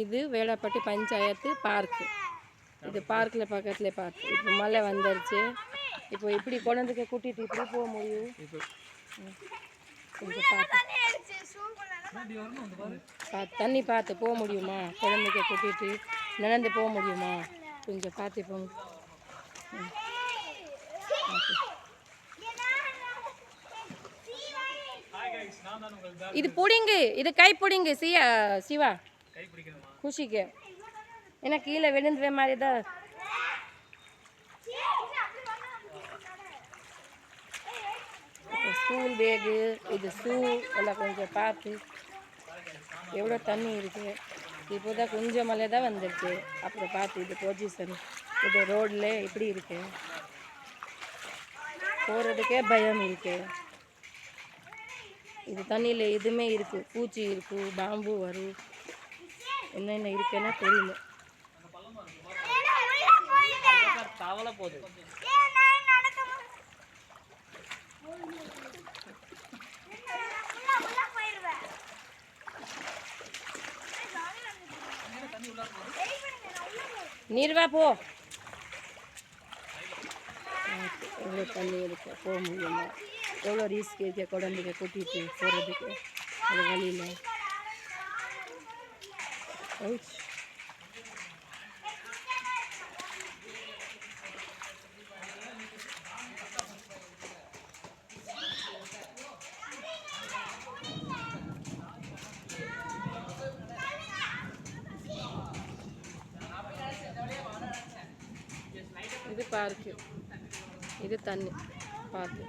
இது வேளாப்பட்டி பஞ்சாயத்து பார்க்கு. இது பார்க்கில் பக்கத்தில் பார்க்கு. இப்போ மழை வந்துருச்சு. இப்போ இப்படி குழந்தைக்கு கூட்டிகிட்டு இப்படி போக முடியும். கொஞ்சம் பார்த்து தண்ணி பார்த்து போக முடியுமா? குழந்தைக்கு கூட்டிகிட்டு நடந்து போக முடியுமா? கொஞ்சம் பார்த்து போங்க. இது பிடிங்கு, இது கை பிடிங்கு சிவா குஷிக்கு. ஏன்னா கீழே விழுந்துற மாதிரி தான். ஸ்கூல் பேகு, இது ஷூ எல்லாம் கொஞ்சம் பார்த்து. எவ்வளோ தண்ணி இருக்குது. இப்போ தான் கொஞ்சம் மழை தான் வந்துடுச்சு. அப்புறம் பார்த்து இது பொசிஷன், இது ரோடில் இப்படி இருக்கு, போகிறதுக்கே பயம் இருக்கு. இது தண்ணியில் இதுவுமே இருக்குது, பூச்சி இருக்குது, பாம்பு வரும், என்னென்ன இருக்குன்னா தெரியல. நீர்வா போ. எவ்வளோ தண்ணி இருக்கு, போக முடியுமா? எவ்வளோ ரிஸ்க் இருக்கு குழந்தைங்க கூட்டிகிட்டு போகிறதுக்கு அது வழியில். இது பார்க்கு, இது தண்ணி பார்க்கு.